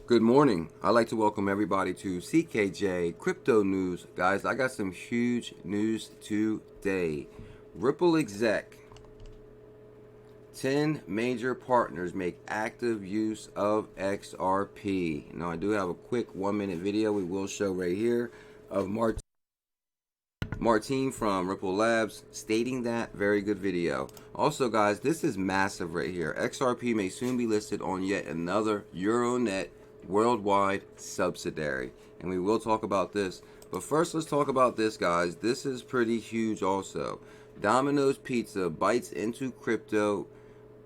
Good morning. I'd like to welcome everybody to CKJ Crypto News. Guys, I got some huge news today. Ripple Exec. 10 major partners make active use of XRP. Now, I do have a quick 1-minute video we will show right here of Martine from Ripple Labs stating that. Very good video. Also, guys, this is massive right here. XRP may soon be listed on yet another Euronet worldwide subsidiary, and we will talk about this. But first, let's talk about this, guys. This is pretty huge also. Domino's Pizza bites into crypto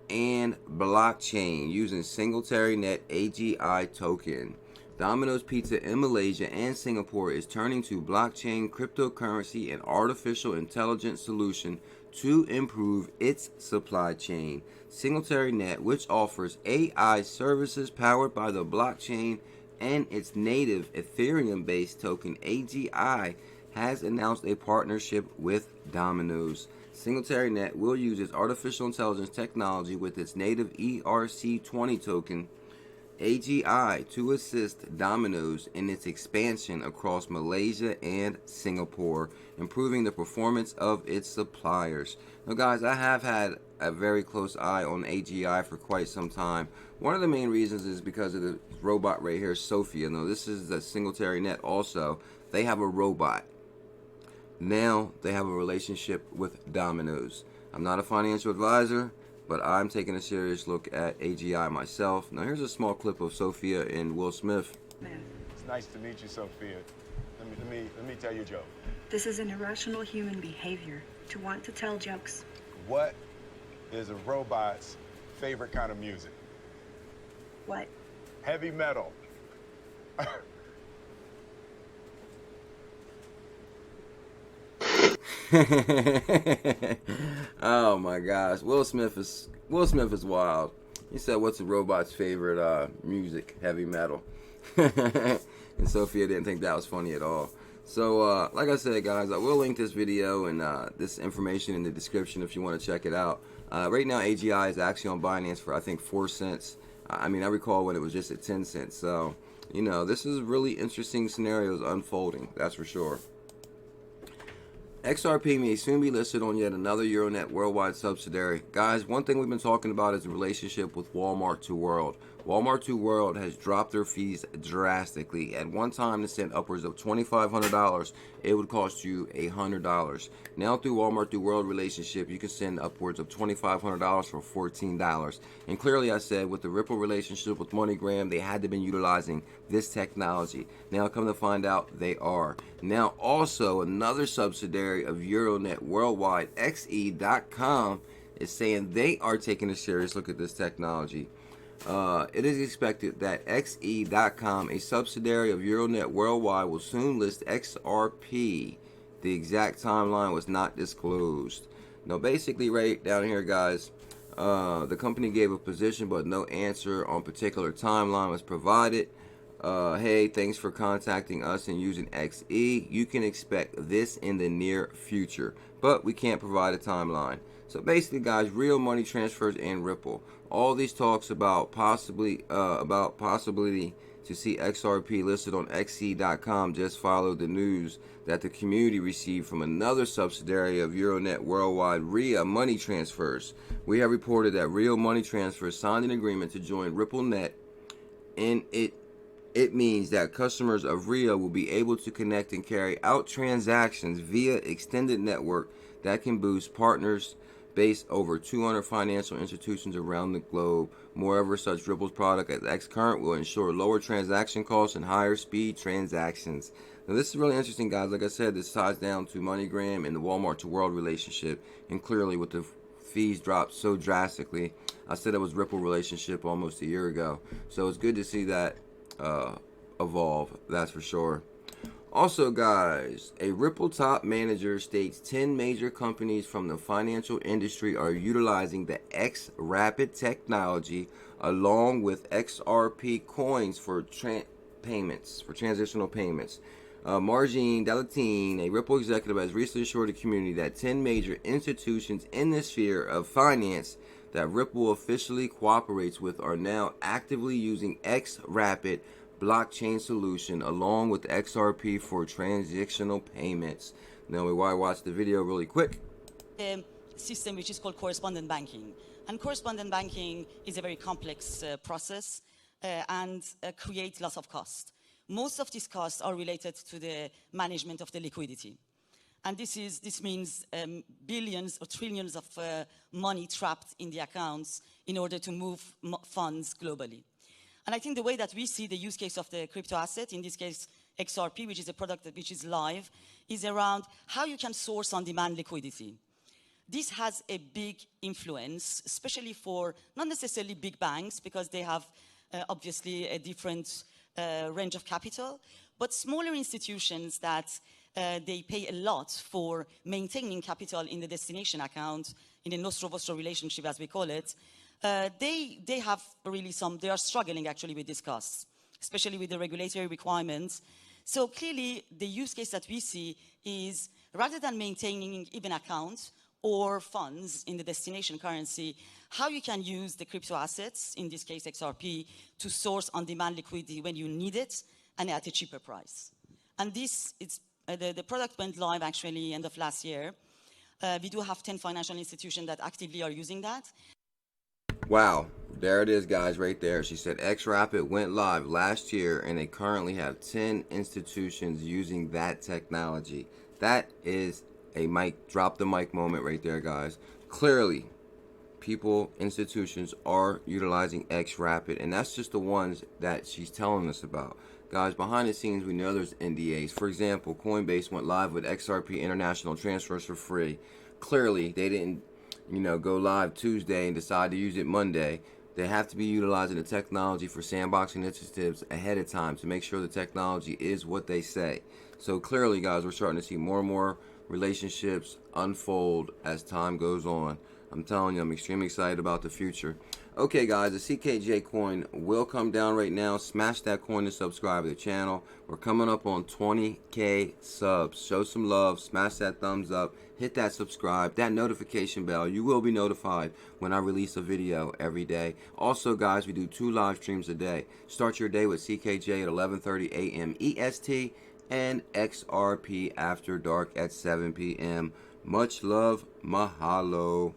and blockchain using Singularity Net AGI token. Domino's Pizza in Malaysia and Singapore is turning to blockchain, cryptocurrency, and artificial intelligence solution to improve its supply chain. Singularity Net, which offers AI services powered by the blockchain and its native Ethereum-based token AGI, has announced a partnership with Domino's. Singularity Net will use its artificial intelligence technology with its native ERC20 token AGI to assist Domino's in its expansion across Malaysia and Singapore, improving the performance of its suppliers. Now, guys, I have had a very close eye on AGI for quite some time. One of the main reasons is because of the robot right here, Sophia. Now, this is the Singularity Net also. They have a robot. Now they have a relationship with Domino's. I'm not a financial advisor, but I'm taking a serious look at AGI myself. Now here's a small clip of Sophia and Will Smith. It's nice to meet you, Sophia. Let me tell you a joke. This is an irrational human behavior to want to tell jokes. What is a robot's favorite kind of music? What? Heavy metal. Oh my gosh, Will Smith is wild. He said, "What's a robot's favorite music? Heavy metal." And Sophia didn't think that was funny at all. So, like I said, guys, I will link this video and this information in the description if you want to check it out. Right now, AGI is actually on Binance for I think 4 cents. I mean, I recall when it was just at 10 cents. So, you know, this is really interesting scenarios unfolding. That's for sure. XRP may soon be listed on yet another Euronet worldwide subsidiary. Guys, one thing we've been talking about is the relationship with Walmart to World. Walmart to World has dropped their fees drastically. At one time, to send upwards of $2,500, it would cost you $100. Now, through Walmart to World relationship, you can send upwards of $2,500 for $14. And clearly, I said, with the Ripple relationship with MoneyGram, they had to be utilizing this technology. Now, come to find out, they are. Now, also, another subsidiary of Euronet worldwide, XE.com, is saying they are taking a serious look at this technology. It is expected that XE.com, a subsidiary of Euronet worldwide, will soon list XRP. The exact timeline was not disclosed. Now, basically, right down here, guys, the company gave a position, but no answer on particular timeline was provided. Hey, thanks for contacting us and using XE. You can expect this in the near future, but we can't provide a timeline. So basically, guys, real money transfers and Ripple. All these talks about possibility to see XRP listed on XE.com just followed the news that the community received from another subsidiary of Euronet worldwide, RIA Money Transfers. We have reported that Real Money Transfers signed an agreement to join RippleNet, and it means that customers of RIA will be able to connect and carry out transactions via extended network that can boost partners based over 200 financial institutions around the globe. Moreover, such Ripple's product as XCurrent will ensure lower transaction costs and higher speed transactions. Now, this is really interesting, guys. Like I said, this ties down to MoneyGram and the Walmart to World relationship, and clearly with the fees dropped so drastically, I said it was Ripple relationship almost a year ago. So it's good to see that evolve, that's for sure. Also, guys, a Ripple top manager states 10 major companies from the financial industry are utilizing the X-Rapid technology along with XRP coins for transitional payments. Margine Dalatine, a Ripple executive, has recently assured the community that 10 major institutions in the sphere of finance that Ripple officially cooperates with are now actively using XRapid blockchain solution along with XRP for transactional payments. Now we want to watch the video really quick. System which is called correspondent banking. And correspondent banking is a very complex process and creates lots of cost. Most of these costs are related to the management of the liquidity. And this means billions or trillions of money trapped in the accounts in order to move funds globally. And I think the way that we see the use case of the crypto asset, in this case XRP, which is a product which is live, is around how you can source on-demand liquidity. This has a big influence, especially for not necessarily big banks, because they have obviously a different range of capital, but smaller institutions that they pay a lot for maintaining capital in the destination account, in the nostro-vostro relationship, as we call it. They have really they are struggling actually with these costs, especially with the regulatory requirements. So clearly, the use case that we see is rather than maintaining even accounts or funds in the destination currency, how you can use the crypto assets, in this case XRP, to source on-demand liquidity when you need it and at a cheaper price. And this, the product went live actually end of last year. We do have 10 financial institutions that actively are using that. Wow, there it is, guys, right there. She said XRapid went live last year and they currently have 10 institutions using that technology. That is a drop the mic moment right there, guys. Clearly, people, institutions are utilizing XRapid, and that's just the ones that she's telling us about. Guys, behind the scenes, we know there's NDAs. For example, Coinbase went live with XRP international transfers for free. Clearly, they didn't, go live Tuesday and decide to use it Monday. They have to be utilizing the technology for sandboxing initiatives ahead of time to make sure the technology is what they say. So clearly, guys, we're starting to see more and more relationships unfold as time goes on. I'm telling you, I'm extremely excited about the future. Okay, guys, the CKJ coin will come down right now. Smash that coin to subscribe to the channel. We're coming up on 20K subs. Show some love. Smash that thumbs up. Hit that subscribe, that notification bell. You will be notified when I release a video every day. Also, guys, we do 2 live streams a day. Start your day with CKJ at 11:30 a.m. EST and XRP After Dark at 7 p.m. Much love. Mahalo.